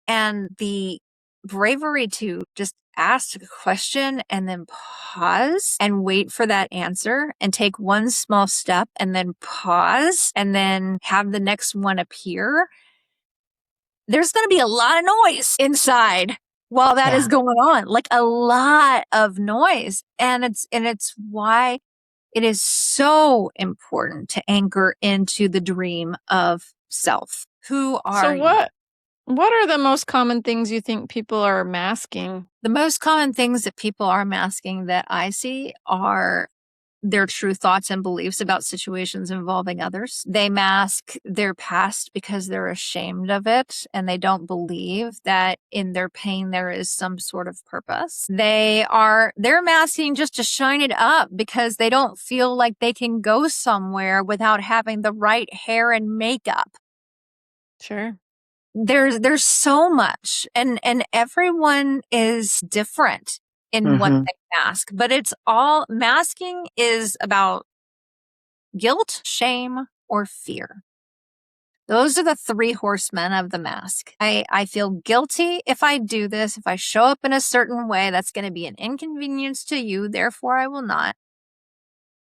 And the bravery to just ask a question and then pause and wait for that answer and take one small step and then pause and then have the next one appear. There's going to be a lot of noise inside while that is going on, like a lot of noise. And it's why it is so important to anchor into the dream of self. Who are you? What are the most common things you think people are masking? The most common things that people are masking that I see are their true thoughts and beliefs about situations involving others. They mask their past because they're ashamed of it and they don't believe that in their pain there is some sort of purpose. They're masking just to shine it up because they don't feel like they can go somewhere without having the right hair and makeup. Sure. There's so much, and everyone is different in what they mask, but it's all, masking is about guilt, shame, or fear. Those are the three horsemen of the mask. I feel guilty if I do this. If I show up in a certain way, that's going to be an inconvenience to you, therefore I will not.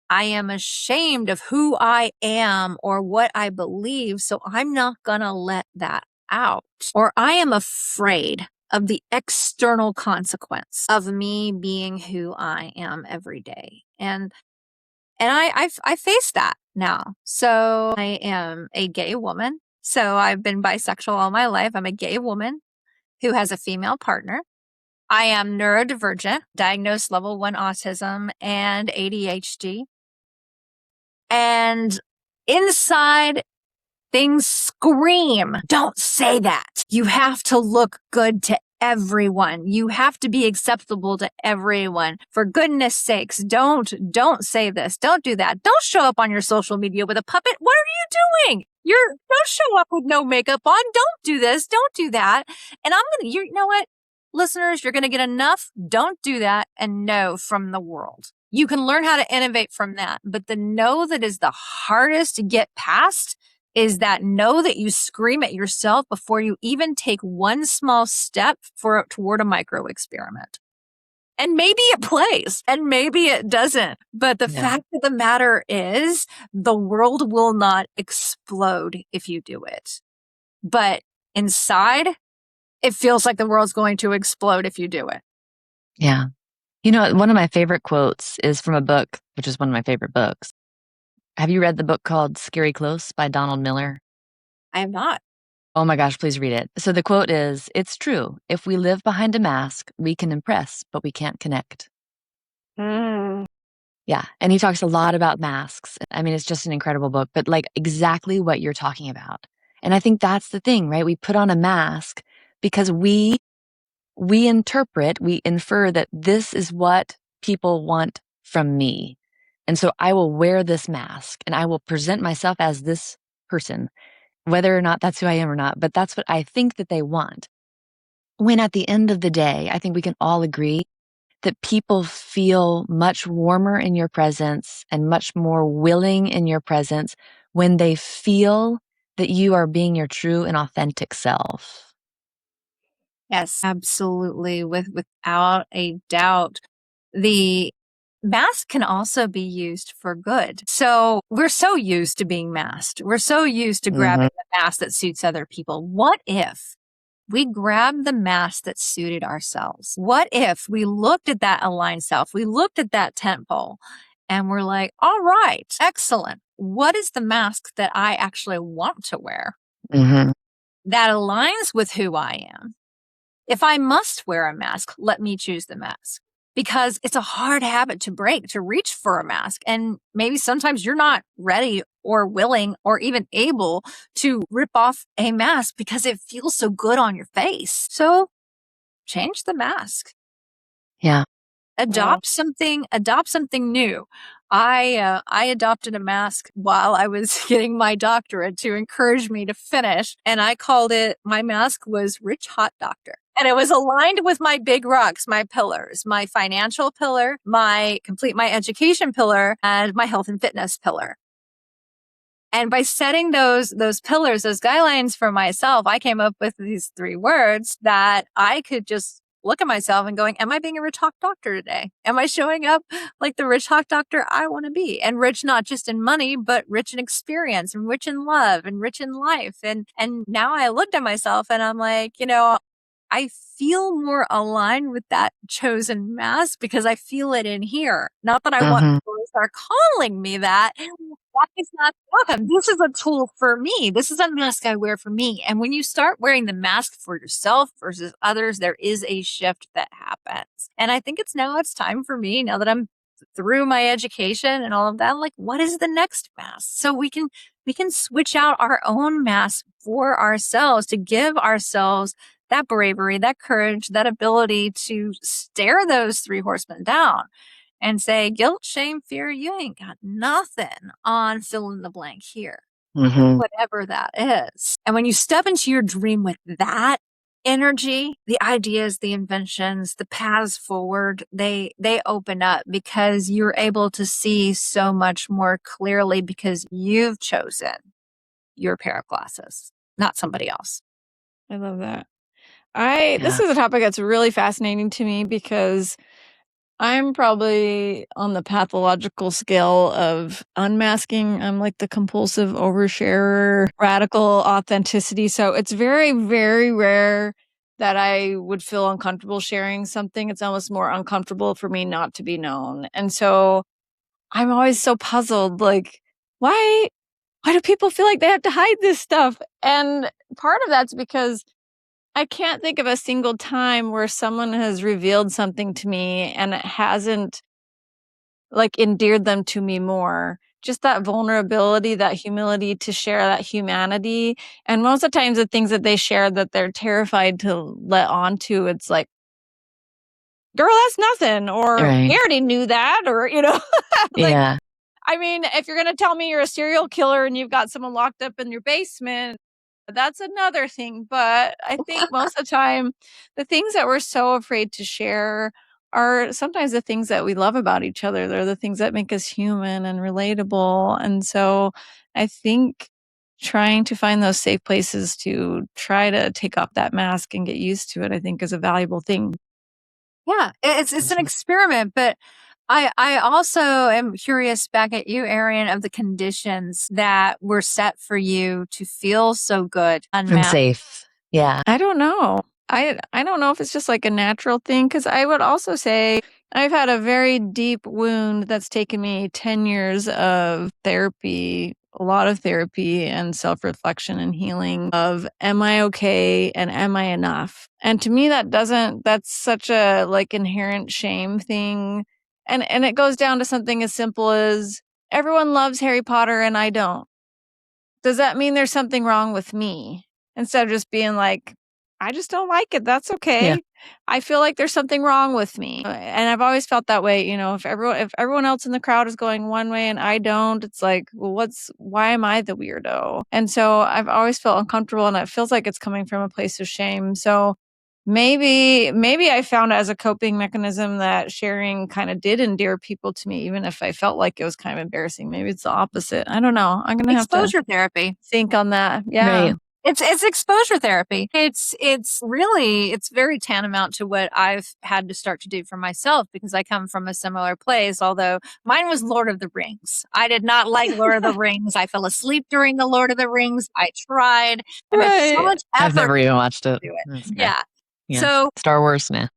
I am ashamed of who I am or what I believe, so I'm not going to let that out. Or I am afraid of the external consequence of me being who I am every day. And I face that now. So I am a gay woman. So I've been bisexual all my life. I'm a gay woman who has a female partner. I am neurodivergent, diagnosed level 1 autism and ADHD. And inside, things scream, don't say that. You have to look good to everyone. You have to be acceptable to everyone. For goodness sakes, don't say this. Don't do that. Don't show up on your social media with a puppet. What are you doing? Don't show up with no makeup on. Don't do this. Don't do that. And you know what? listeners, you're going to get enough don't do that and no from the world. You can learn how to innovate from that. But the no that is the hardest to get past is that no that you scream at yourself before you even take one small step toward a micro experiment. And maybe it plays and maybe it doesn't. But the fact of the matter is the world will not explode if you do it. But inside, it feels like the world's going to explode if you do it. Yeah. You know, one of my favorite quotes is from a book, which is one of my favorite books. Have you read the book called Scary Close by Donald Miller? I have not. Oh my gosh, please read it. So the quote is, "It's true. If we live behind a mask, we can impress, but we can't connect." Yeah. And he talks a lot about masks. I mean, it's just an incredible book, but like exactly what you're talking about. And I think that's the thing, right? We put on a mask because we interpret, we infer that this is what people want from me. And so I will wear this mask and I will present myself as this person, whether or not that's who I am or not, but that's what I think that they want. When at the end of the day, I think we can all agree that people feel much warmer in your presence and much more willing in your presence when they feel that you are being your true and authentic self. Yes, absolutely. Without a doubt. The mask can also be used for good. So we're so used to being masked. We're so used to grabbing the mask that suits other people. What if we grabbed the mask that suited ourselves? What if we looked at that aligned self? We looked at that tent pole and we're like, all right, excellent. What is the mask that I actually want to wear that aligns with who I am? If I must wear a mask, let me choose the mask. Because it's a hard habit to break, to reach for a mask. And maybe sometimes you're not ready or willing or even able to rip off a mask because it feels so good on your face. So change the mask. Yeah. Adopt something new. I adopted a mask while I was getting my doctorate to encourage me to finish. And I called it, my mask was Rich Hot Doctor. And it was aligned with my big rocks, my pillars, my financial pillar, my education pillar, and my health and fitness pillar. And by setting those pillars, those guidelines for myself, I came up with these 3 words that I could just look at myself and going, am I being a rich hawk doctor today? Am I showing up like the rich hawk doctor I want to be? And rich, not just in money, but rich in experience and rich in love and rich in life. And now I looked at myself and I'm like, I feel more aligned with that chosen mask because I feel it in here. Not that I want people to start calling me that. That is not welcome. This is a tool for me. This is a mask I wear for me. And when you start wearing the mask for yourself versus others, there is a shift that happens. And I think it's time for me, now that I'm through my education and all of that, like, what is the next mask? So we can switch out our own mask for ourselves to give ourselves that bravery, that courage, that ability to stare those 3 horsemen down and say, guilt, shame, fear, you ain't got nothing on fill in the blank here, whatever that is. And when you step into your dream with that energy, the ideas, the inventions, the paths forward, they open up because you're able to see so much more clearly because you've chosen your pair of glasses, not somebody else. I love that. This is a topic that's really fascinating to me because I'm probably on the pathological scale of unmasking. I'm like the compulsive oversharer, radical authenticity. So it's very, very rare that I would feel uncomfortable sharing something. It's almost more uncomfortable for me not to be known. And so I'm always so puzzled, like, why do people feel like they have to hide this stuff? And part of that's because I can't think of a single time where someone has revealed something to me and it hasn't like endeared them to me more. Just that vulnerability, that humility to share that humanity. And most of the times the things that they share that they're terrified to let on to, it's like, girl, that's nothing. Or we already knew that. Or, like, I mean, if you're going to tell me you're a serial killer and you've got someone locked up in your basement, That's another thing, but I think most of the time, the things that we're so afraid to share are sometimes the things that we love about each other. They're the things that make us human and relatable. And so I think trying to find those safe places to try to take off that mask and get used to it, I think is a valuable thing. Yeah, it's an experiment, but I also am curious back at you, Erin, of the conditions that were set for you to feel so good, And unmasked. safe. Yeah. I don't know. I don't know if it's just like a natural thing, because I would also say I've had a very deep wound that's taken me 10 years of therapy, a lot of therapy and self-reflection and healing of, am I okay and am I enough? And to me that's such a like inherent shame thing. And it goes down to something as simple as everyone loves Harry Potter and I don't. Does that mean there's something wrong with me? Instead of just being like, I just don't like it. That's okay. Yeah. I feel like there's something wrong with me. And I've always felt that way. You know, if everyone else in the crowd is going one way and I don't, it's like, well, why am I the weirdo? And so I've always felt uncomfortable, and it feels like it's coming from a place of shame. So maybe I found as a coping mechanism that sharing kind of did endear people to me, even if I felt like it was kind of embarrassing. Maybe it's the opposite. I don't know. I'm gonna have to Exposure therapy. think on that. Yeah. Right. It's exposure therapy. It's very tantamount to what I've had to start to do for myself, because I come from a similar place, although mine was Lord of the Rings. I did not like Lord of the Rings. I fell asleep during the Lord of the Rings. I tried. I made so Right. much effort I've never even watched it. to do it. That's okay. Yeah. Yeah. So Star Wars, nah.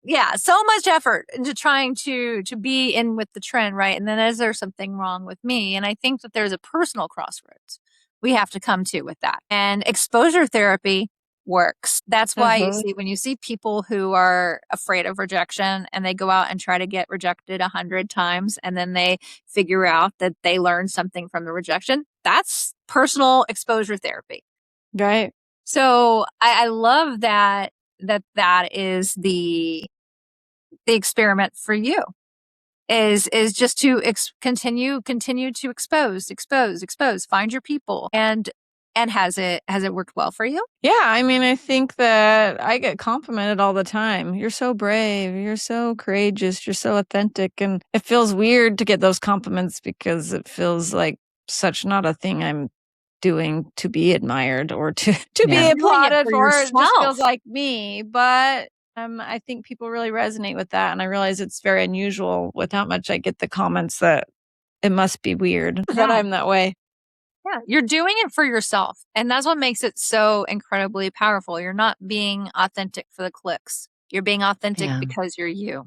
yeah, so much effort into trying to be in with the trend, right? And then is there something wrong with me? And I think that there's a personal crossroads we have to come to with that. And exposure therapy works. That's why you see, when you see people who are afraid of rejection and they go out and try to get rejected 100 times, and then they figure out that they learned something from the rejection, that's personal exposure therapy. Right. So I love that is the experiment for you is just to continue to expose, find your people. And has it worked well for you? Yeah, I mean, I think that I get complimented all the time. You're so brave, you're so courageous, you're so authentic. And it feels weird to get those compliments because it feels like such not a thing I'm doing to be admired or to be You're doing it applauded for for. It just yourself. feels like me. But I think people really resonate with that. And I realize it's very unusual with how much I get the comments that it must be weird that I'm that way. Yeah, you're doing it for yourself. And that's what makes it so incredibly powerful. You're not being authentic for the clicks. You're being authentic Yeah. because you're you.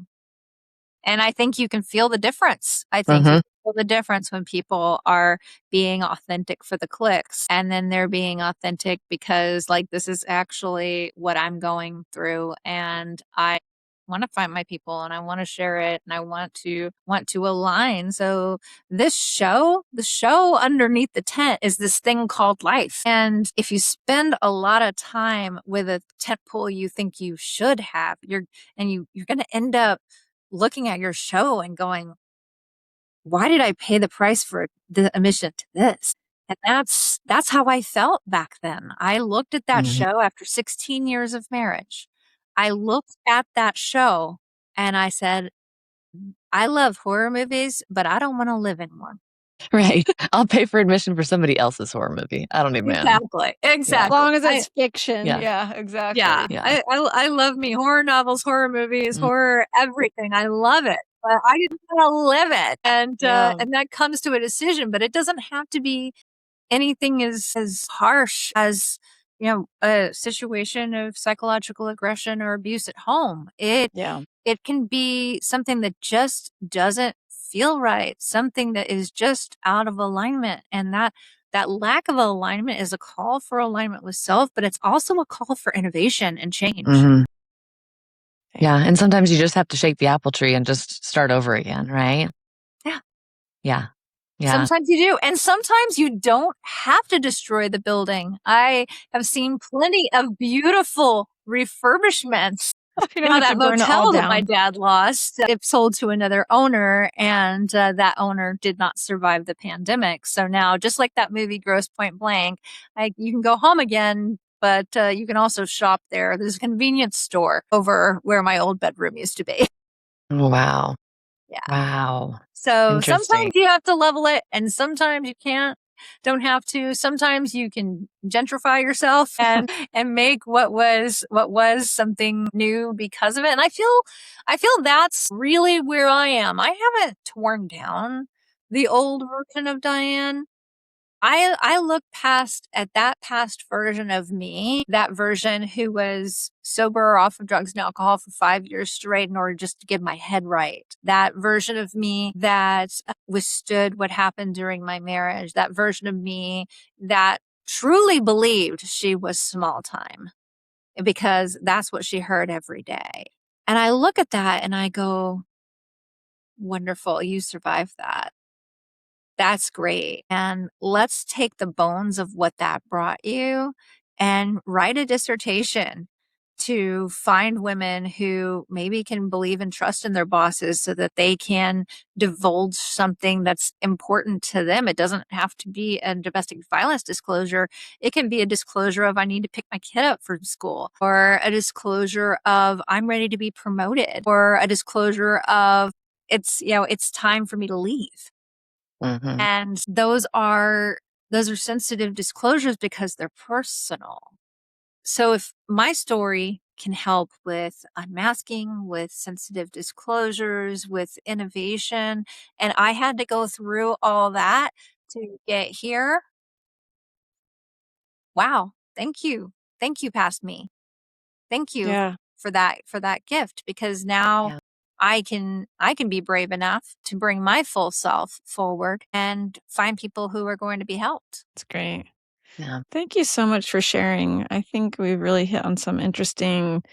And I think you can feel the difference. I think you can feel the difference when people are being authentic for the clicks, and then they're being authentic because, like, this is actually what I'm going through, and I want to find my people and I want to share it and I want to align. So the show underneath the tent is this thing called life. And if you spend a lot of time with a tent pole you think you should have, you're going to end up looking at your show and going, why did I pay the price for the admission to this? And that's how I felt back then. I looked at that show after 16 years of marriage. I looked at that show and I said, I love horror movies, but I don't want to live in one. Right. I'll pay for admission for somebody else's horror movie. I don't even know. Exactly. As long as it's fiction. Yeah. Yeah, exactly. Yeah. I love me horror novels, horror movies, horror everything. I love it. But I didn't want to live it. And that comes to a decision, but it doesn't have to be anything as harsh as, a situation of psychological aggression or abuse at home. It can be something that just doesn't feel right, something that is just out of alignment. And that lack of alignment is a call for alignment with self, but it's also a call for innovation and change. Yeah. And sometimes you just have to shake the apple tree and just start over again, right? Yeah. Yeah. Yeah. Sometimes you do. And sometimes you don't have to destroy the building. I have seen plenty of beautiful refurbishments You don't Now have that to burn it all motel that my down. dad lost, it sold to another owner, and that owner did not survive the pandemic. So now, just like that movie Gross Point Blank, you can go home again, but you can also shop there. There's a convenience store over where my old bedroom used to be. Wow. Yeah. Wow. So Interesting. sometimes you have to level it, and sometimes you can't. Don't have to. Sometimes you can gentrify yourself and make what was something new because of it. And I feel that's really where I am. I haven't torn down the old version of Diane. I look past at that past version of me, that version who was sober or off of drugs and alcohol for 5 years straight in order just to get my head right. That version of me that withstood what happened during my marriage. That version of me that truly believed she was small time because that's what she heard every day. And I look at that and I go, wonderful, you survived that. That's great. And let's take the bones of what that brought you and write a dissertation to find women who maybe can believe and trust in their bosses so that they can divulge something that's important to them. It doesn't have to be a domestic violence disclosure. It can be a disclosure of I need to pick my kid up from school, or a disclosure of I'm ready to be promoted, or a disclosure of it's time for me to leave. Mm-hmm. And those are sensitive disclosures because they're personal. So if my story can help with unmasking, with sensitive disclosures, with innovation, and I had to go through all that to get here. Wow. Thank you. Thank you, past me. Thank you Yeah. for that gift, because now Yeah. I can be brave enough to bring my full self forward and find people who are going to be helped. It's great. Yeah. Thank you so much for sharing. I think we've really hit on some interesting,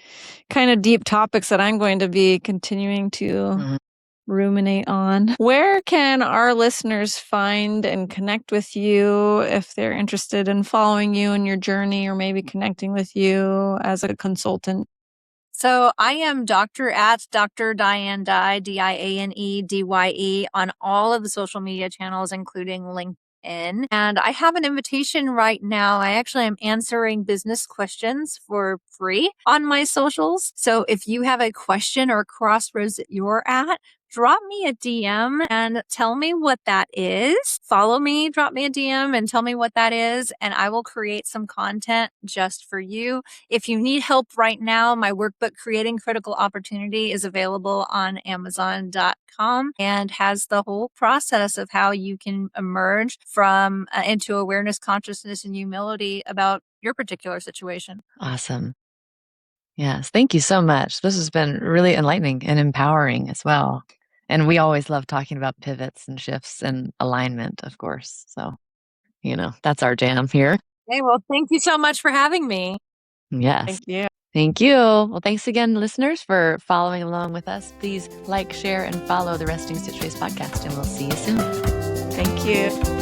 kind of deep topics that I'm going to be continuing to Mhm. ruminate on. Where can our listeners find and connect with you if they're interested in following you in your journey, or maybe connecting with you as a consultant? So I am Dr. at Dr. Diane Dye, DianeDye, on all of the social media channels, including LinkedIn. And I have an invitation right now. I actually am answering business questions for free on my socials. So if you have a question or crossroads that you're at, drop me a DM and tell me what that is. Follow me, drop me a DM and tell me what that is, and I will create some content just for you. If you need help right now, my workbook, Creating Critical Opportunity, is available on Amazon.com and has the whole process of how you can emerge from into awareness, consciousness, and humility about your particular situation. Awesome. Yes. Thank you so much. This has been really enlightening and empowering as well. And we always love talking about pivots and shifts and alignment, of course. So, that's our jam here. Okay, well, thank you so much for having me. Yes. Thank you. Thank you. Well, thanks again, listeners, for following along with us. Please like, share, and follow the Resting Stitch Face podcast, and we'll see you soon. Thank you.